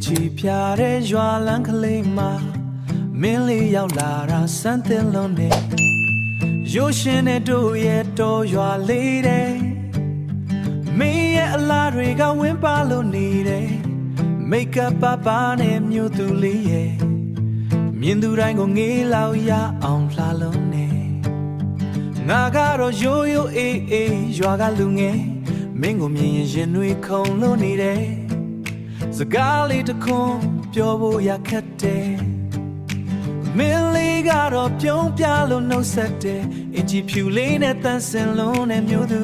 ချီဖြာတဲ့ရွာလန်းကလေးမှာမင်းလေးရောက်လာတာစမ်းသင်လုံးနဲ့ရိုးရှင်တဲ့တို့ရဲ့တော်ရွာလေးတဲ့မင်းရဲ့အလားတွေကဝင်းပါလို့နေတယ်မိတ်ကပ်ပါပါနဲ့မြို့သူလေးရဲ့မြင်သူတိုင်းကိုငေးလောက်ရအောင်လှလုံးနဲ့ငါကတော့ရိုးရိုးအေးအေးရွာကလူငယ်မင်းကိုမြင်ရင်ရင်တွေခုန်လို့နေတယ်စကားလေးတစ်ခွန်းပြောဖို့ရခက်တယ်မင်းလေးကတော့ပြုံးပြလို့နှုတ်ဆက်တယ်အင်ကြီးဖြူလေးနဲ့တန်ဆင်လုံးနဲ့မျိုးသူ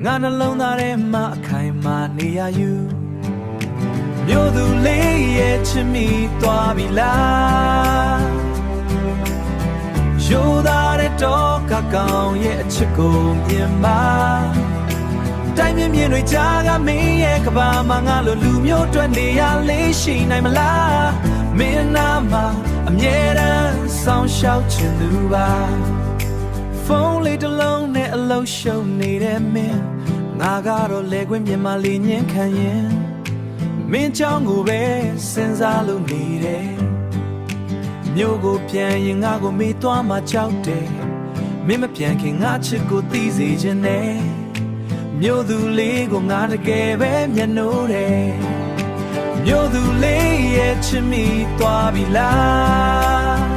ငါနှလုံးသားထဲမှာအခိုင်မာနေရယူမျိုးသူလေးရဲ့ချစ်မိသွားပြီလားရိုးသားတဲ့တော့ကကောင်ရဲ့အချစ်ကိုမြင်ပါတိုင်းမြင်မြင်တွေကြားကမင်းရဲ့ကဘာမှာငါလိုလူမျိုးတွေနေရလေးရှိနိုင်မလားမင်းနာမှာအမြဲတမ်းဆောင်ရှောက်ချင်သူပါဖုန်းလေးတစ်လုံးနဲ့အလုံးရှုံနေတဲ့မင်းငါကတော့လေခွင့်ပြင်မလေးညင်ခံရင်မင်းချောင်းကိုပဲစဉ်းစားလို့နေတယ်မြို့ကိုပြန်ရင်ငါကိုမေးသွားမှကြောက်တယ်မင်းမပြန်ခင်ငါချစ်ကိုသိစေချင်တယ်မြို့သူလေးကိုငါတကယ်ပဲမျက်နှိုးတယ်မြို့သူလေးရဲ့ချစ်မိသွားပြီလား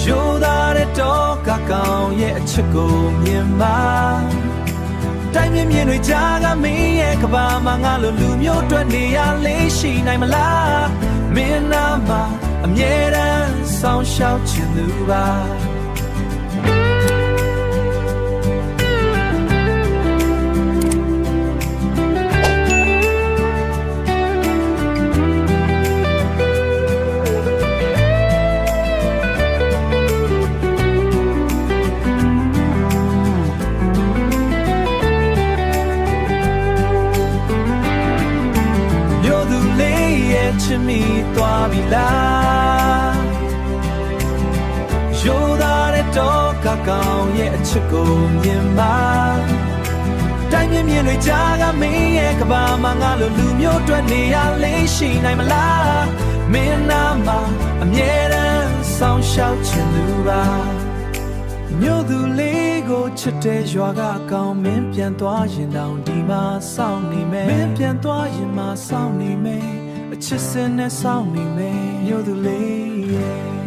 ရိုးသားတဲ့တော့ကကောင်ရဲ့အချစ်ကိုမြင်ပါတိုင်းမြင်မြင်တွေကြားကမင်းရဲ့ကဘာမှာငါလိုလူမျိုးတွေနေရလေးရှိနိုင်မလားမင်းနာမှာအမြဲတမ်းဆောင်ရှောက်ချင်သူပါချစ်မိသွားပြီလားရိုးသားတဲ့တော့ကကောင်ရဲ့အချစ်ကိုမြင်ပါတိုင်းမြင်မြင်တွေကြားကမင်းရဲ့ကဘာမှာငါလိုလူမျိုးတွေနေရလေးရှိနိုင်မလားမင်းနာမှာအမြဲတမ်းဆောင်ရှောက်ချင်သူပါမြို့သူလေးကိုချစ်တဲ့ရွာကအကောင်မင်းပြန်သွားရင်တောင်ဒီမှာစောင့်နေမယ်မင်းပြန်သွားရင်မှစောင့်နေမယ်ချစ်စင်နဲ့ဆောင်နေမယ်မြို့သူလေးရဲ့